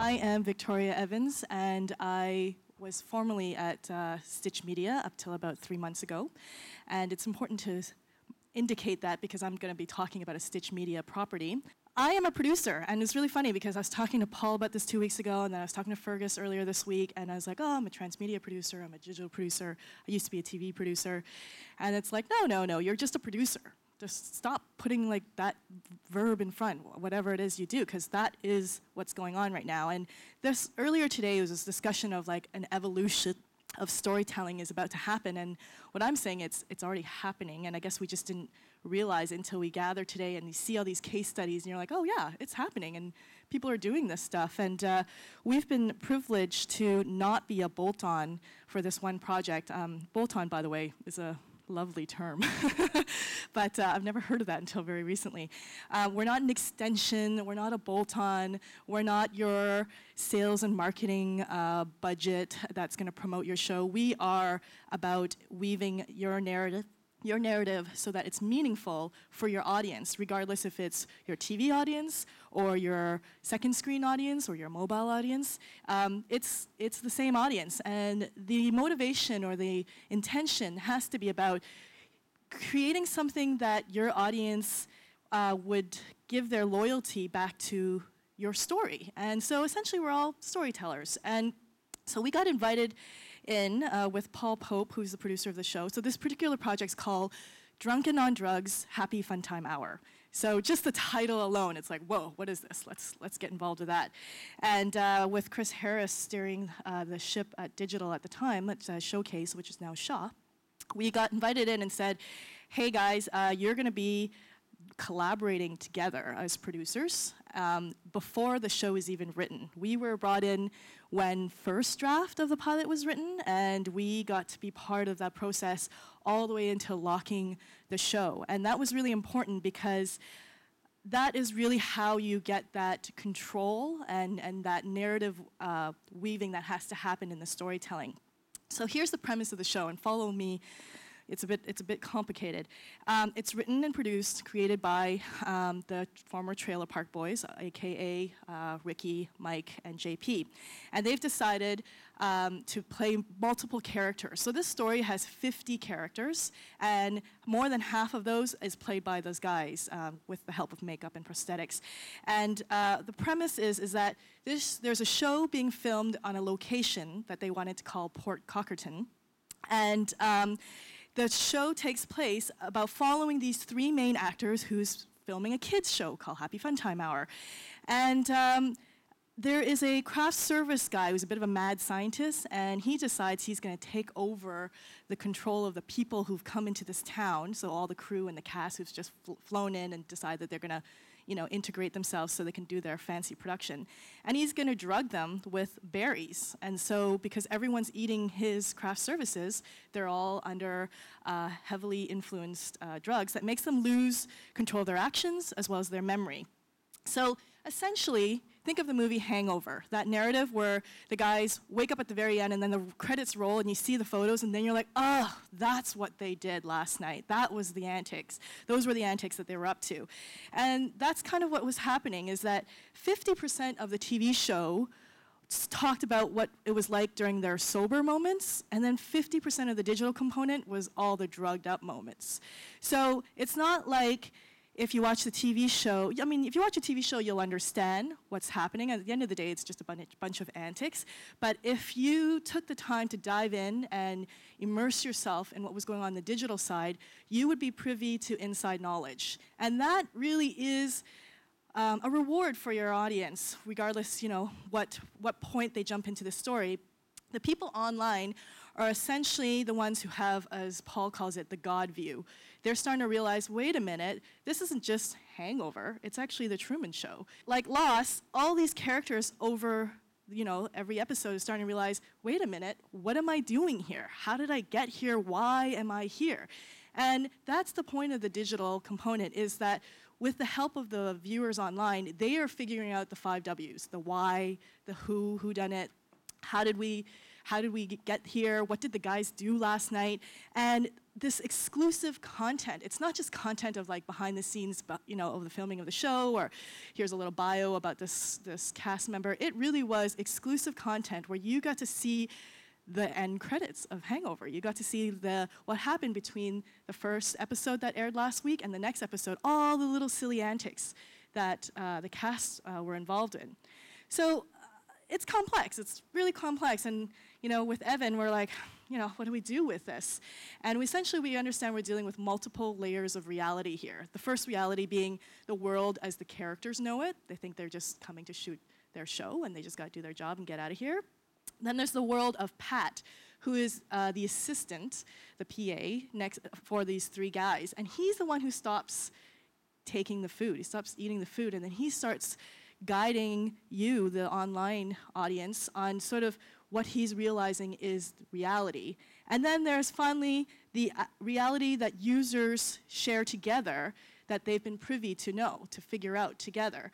I am Victoria Evans, and I was formerly at Stitch Media up till about 3 months ago. And it's important to indicate that because I'm going to be talking about a Stitch Media property. I am a producer, and it's really funny because I was talking to Paul about this 2 weeks ago, and then I was talking to Fergus earlier this week, and I was like, oh, I'm a transmedia producer, I'm a digital producer, I used to be a TV producer. And it's like, no, you're just a producer. Just stop putting like that verb in front, whatever it is you do, because that is what's going on right now. And this earlier today was this discussion of like an evolution of storytelling is about to happen, and what I'm saying, it's already happening, and I guess we just didn't realize until we gather today and you see all these case studies and you're like, oh yeah, it's happening and people are doing this stuff. And we've been privileged to not be a bolt-on for this one project. Bolt-on, by the way, is a lovely term, but I've never heard of that until very recently. We're not an extension, we're not a bolt-on, we're not your sales and marketing budget that's going to promote your show. We are about weaving your narrative so that it's meaningful for your audience, regardless if it's your TV audience or your second screen audience or your mobile audience. It's the same audience, and the motivation or the intention has to be about creating something that your audience would give their loyalty back to your story. And so essentially we're all storytellers. And so we got invited in with Paul Pope, who's the producer of the show. So this particular project's called Drunken on Drugs, Happy Fun Time Hour. So just the title alone, it's like, whoa, what is this? Let's get involved with that. And with Chris Harris steering the ship at Digital at the time, at Showcase, which is now Shaw, we got invited in and said, hey guys, you're gonna be collaborating together as producers before the show is even written. We were brought in when first draft of the pilot was written, and we got to be part of that process all the way into locking the show. And that was really important because that is really how you get that control and that narrative weaving that has to happen in the storytelling. So here's the premise of the show, and follow me. It's a bit complicated. It's written and produced, created by the former Trailer Park Boys, aka Ricky, Mike, and JP. And they've decided to play multiple characters. So this story has 50 characters, and more than half of those is played by those guys with the help of makeup and prosthetics. And the premise is that there's a show being filmed on a location that they wanted to call Port Cockerton. And the show takes place about following these three main actors who's filming a kids show called Happy Fun Time Hour. And there is a craft service guy who's a bit of a mad scientist, and he decides he's going to take over the control of the people who've come into this town, so all the crew and the cast who's just flown in and decide that they're going to integrate themselves so they can do their fancy production. And he's going to drug them with berries. And so because everyone's eating his craft services, they're all under heavily influenced drugs that makes them lose control of their actions as well as their memory. So essentially, think of the movie Hangover, that narrative where the guys wake up at the very end and then the credits roll and you see the photos and then you're like, oh, that's what they did last night. That was the antics. Those were the antics that they were up to. And that's kind of what was happening, is that 50% of the TV show talked about what it was like during their sober moments, and then 50% of the digital component was all the drugged up moments. So it's not like if you watch the TV show, I mean, if you watch a TV show, you'll understand what's happening. At the end of the day, it's just a bunch of antics. But if you took the time to dive in and immerse yourself in what was going on the digital side, you would be privy to inside knowledge. And that really is a reward for your audience, regardless, what point they jump into the story. The people online are essentially the ones who have, as Paul calls it, the God view. They're starting to realize, wait a minute, this isn't just Hangover, it's actually the Truman Show. Like Lost, all these characters over every episode is starting to realize, wait a minute, what am I doing here? How did I get here? Why am I here? And that's the point of the digital component, is that with the help of the viewers online, they are figuring out the 5 Ws, the why, the who done it, how did we how did we get here, what did the guys do last night, and this exclusive content. It's not just content of like behind the scenes, of the filming of the show, or here's a little bio about this cast member. It really was exclusive content where you got to see the end credits of Hangover. You got to see what happened between the first episode that aired last week and the next episode, all the little silly antics that the cast were involved in. So it's complex. It's really complex. And with Evan, we're like, what do we do with this? And essentially, we understand we're dealing with multiple layers of reality here. The first reality being the world as the characters know it. They think they're just coming to shoot their show, and they just got to do their job and get out of here. Then there's the world of Pat, who is the assistant, the PA, for these three guys. And he's the one who stops taking the food. He stops eating the food, and then he starts guiding you, the online audience, on sort of what he's realizing is reality. And then there's finally the reality that users share together that they've been privy to know, to figure out together.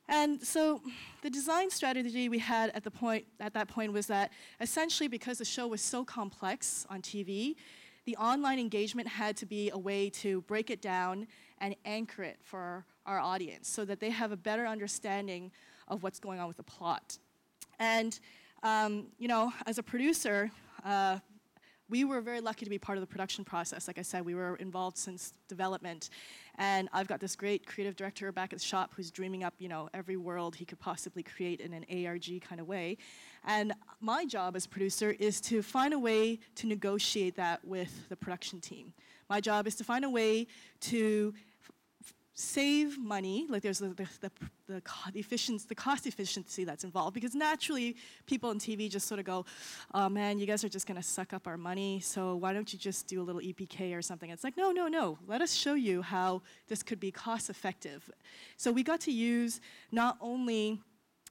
And so the design strategy we had at that point was that essentially because the show was so complex on TV, the online engagement had to be a way to break it down and anchor it for our audience so that they have a better understanding of what's going on with the plot. And, as a producer, we were very lucky to be part of the production process. Like I said, we were involved since development. And I've got this great creative director back at the shop who's dreaming up, every world he could possibly create in an ARG kind of way. And my job as producer is to find a way to negotiate that with the production team. My job is to find a way to save money, like there's the cost efficiency that's involved, because naturally people in TV just sort of go, oh man, you guys are just going to suck up our money, so why don't you just do a little EPK or something? It's like, no, let us show you how this could be cost effective. So we got to use not only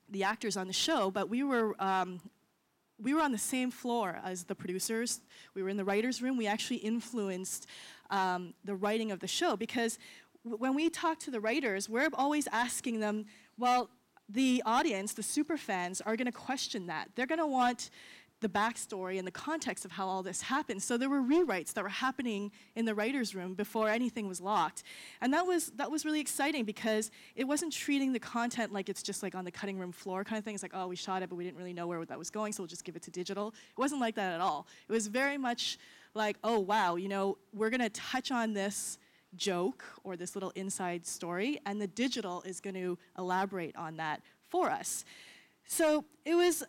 the actors on the show, but we were on the same floor as the producers. We were in the writer's room. We actually influenced the writing of the show, because when we talk to the writers, we're always asking them, well, the audience, the super fans, are going to question that. They're going to want the backstory and the context of how all this happened. So there were rewrites that were happening in the writer's room before anything was locked. And that was really exciting, because it wasn't treating the content like it's just like on the cutting room floor kind of thing. It's like, oh, we shot it, but we didn't really know where that was going, so we'll just give it to digital. It wasn't like that at all. It was very much like, oh, wow, we're going to touch on this joke or this little inside story, and the digital is going to elaborate on that for us. So it was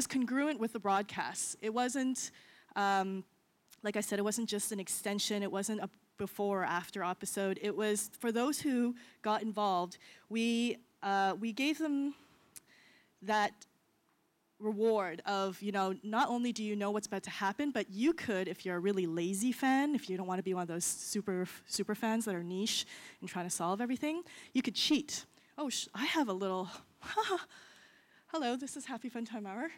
congruent with the broadcasts. It wasn't, like I said, it wasn't just an extension. It wasn't a before or after episode. It was, for those who got involved, we gave them that reward of, not only do you know what's about to happen, but you could, if you're a really lazy fan, if you don't want to be one of those super fans that are niche and trying to solve everything, you could cheat. Oh, I have a little, hello, this is Happy Fun Time Hour.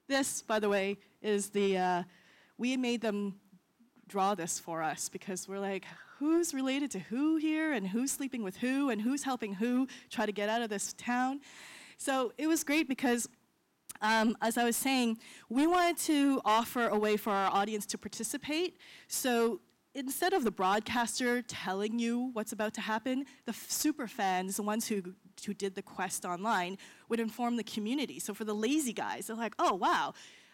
This, by the way, is we made them draw this for us, because we're like, who's related to who here, and who's sleeping with who, and who's helping who try to get out of this town. So it was great because, as I was saying, we wanted to offer a way for our audience to participate. So instead of the broadcaster telling you what's about to happen, the super fans, the ones who did the quest online, would inform the community. So for the lazy guys, they're like, oh, wow,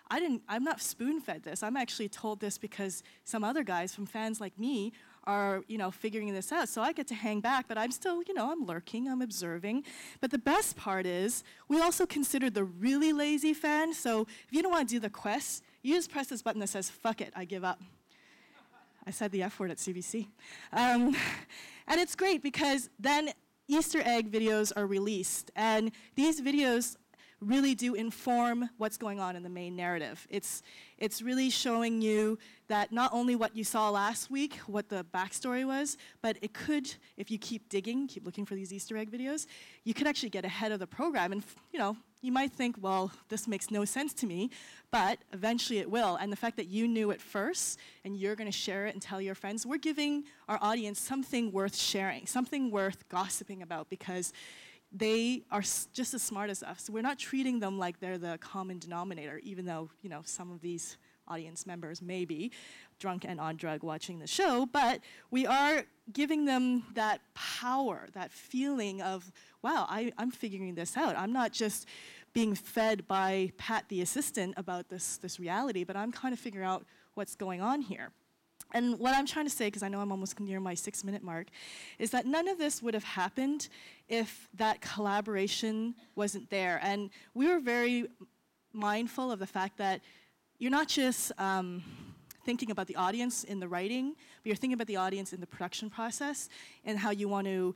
I'm not spoon-fed this. I'm actually told this because some other guys from fans like me are, figuring this out. So I get to hang back, but I'm still, I'm lurking, I'm observing. But the best part is, we also considered the really lazy fan. So if you don't want to do the quest, you just press this button that says, fuck it, I give up. I said the F word at CBC. And it's great because then Easter egg videos are released. And these videos really do inform what's going on in the main narrative. It's really showing you that not only what you saw last week, what the backstory was, but it could, if you keep digging, keep looking for these Easter egg videos, you could actually get ahead of the program. And you might think, well, this makes no sense to me, but eventually it will. And the fact that you knew it first and you're going to share it and tell your friends, we're giving our audience something worth sharing, something worth gossiping about, because they are just as smart as us. We're not treating them like they're the common denominator, even though, some of these audience members may be drunk and on drug watching the show, but we are giving them that power, that feeling of, wow, I'm figuring this out. I'm not just being fed by Pat the assistant about this reality, but I'm kind of figuring out what's going on here. And what I'm trying to say, because I know I'm almost near my 6-minute mark, is that none of this would have happened if that collaboration wasn't there. And we were very mindful of the fact that you're not just thinking about the audience in the writing, but you're thinking about the audience in the production process and how you want to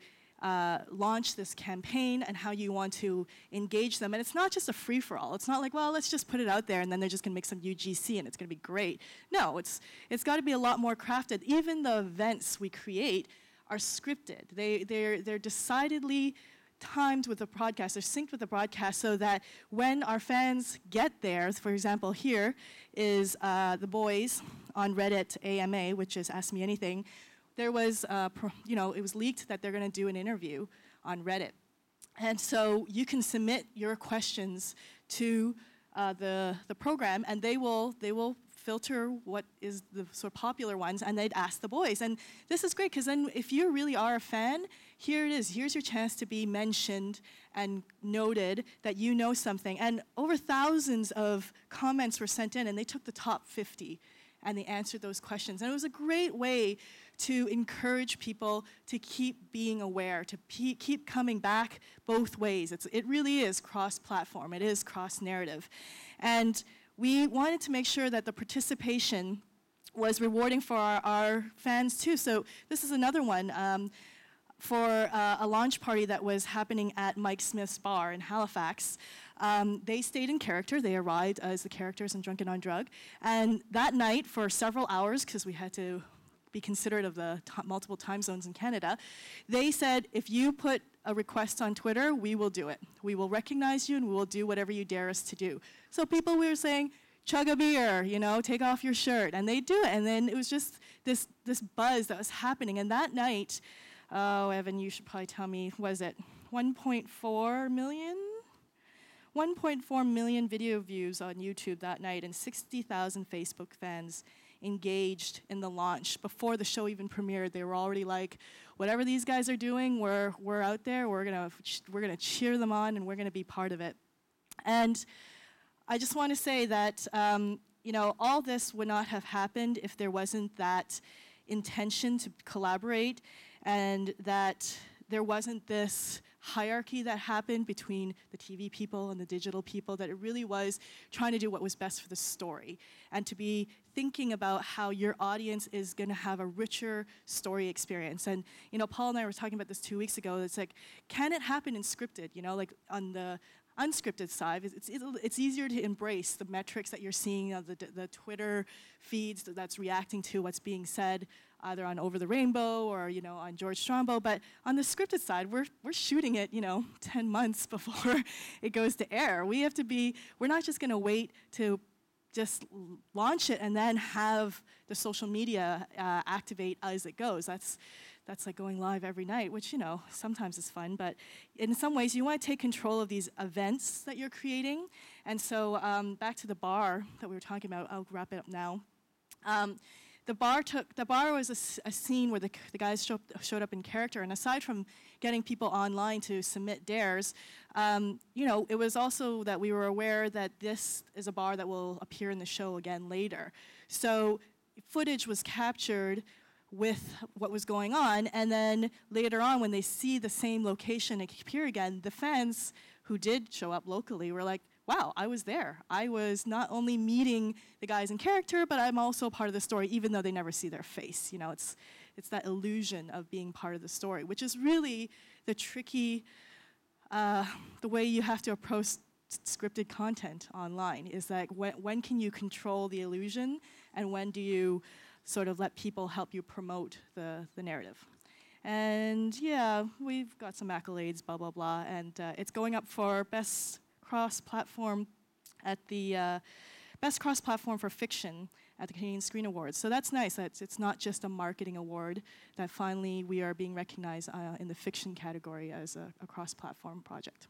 launch this campaign and how you want to engage them. And it's not just a free-for-all. It's not like, well, let's just put it out there and then they're just going to make some UGC and it's going to be great. No, it's got to be a lot more crafted. Even the events we create are scripted. They're decidedly timed with the broadcast, they're synced with the broadcast so that when our fans get there, for example, here is the boys on Reddit AMA, which is Ask Me Anything. There was, it was leaked that they're going to do an interview on Reddit. And so you can submit your questions to the program, and they will filter what is the sort of popular ones, and they'd ask the boys. And this is great, because then if you really are a fan, here it is. Here's your chance to be mentioned and noted that you know something. And over thousands of comments were sent in, and they took the top 50, and they answered those questions. And it was a great way to encourage people to keep being aware, to keep coming back both ways. It really is cross-platform. It is cross-narrative. And we wanted to make sure that the participation was rewarding for our fans too. So this is another one for a launch party that was happening at Mike Smith's bar in Halifax. They stayed in character. They arrived as the characters in Drunken on Drug. And that night, for several hours, because we had to be considerate of the multiple time zones in Canada, they said, if you put a request on Twitter, we will do it. We will recognize you and we will do whatever you dare us to do. So people, we were saying, chug a beer, take off your shirt, and they do it. And then it was just this buzz that was happening. And that night, oh, Evan, you should probably tell me, was it 1.4 million? 1.4 million video views on YouTube that night, and 60,000 Facebook fans engaged in the launch. Before the show even premiered, they were already like, whatever these guys are doing, we're out there, we're gonna cheer them on, and we're gonna be part of it. And I just want to say that all this would not have happened if there wasn't that intention to collaborate, and that there wasn't this hierarchy that happened between the TV people and the digital people, that it really was trying to do what was best for the story and to be thinking about how your audience is going to have a richer story experience. And, Paul and I were talking about this 2 weeks ago. It's like, can it happen in scripted? Like on the unscripted side, it's easier to embrace the metrics that you're seeing, the Twitter feeds that's reacting to what's being said, either on Over the Rainbow or on George Strombo. But on the scripted side, we're shooting it 10 months before it goes to air. We're not just going to wait to just launch it and then have the social media activate as it goes. That's like going live every night, which, sometimes is fun, but in some ways you want to take control of these events that you're creating. And so back to the bar that we were talking about, I'll wrap it up now. The bar was a scene where the guys showed up in character, and aside from getting people online to submit dares, it was also that we were aware that this is a bar that will appear in the show again later. So footage was captured with what was going on, and then later on when they see the same location appear again, the fans who did show up locally were like, wow, I was there. I was not only meeting the guys in character, but I'm also part of the story, even though they never see their face. It's that illusion of being part of the story, which is really the tricky, the way you have to approach scripted content online, is like when can you control the illusion, and when do you sort of let people help you promote the narrative. And yeah, we've got some accolades, blah, blah, blah, and it's going up for Best Cross-Platform at the Best Cross-Platform for Fiction at the Canadian Screen Awards. So that's nice. It's not just a marketing award, that finally we are being recognized in the fiction category as a cross-platform project.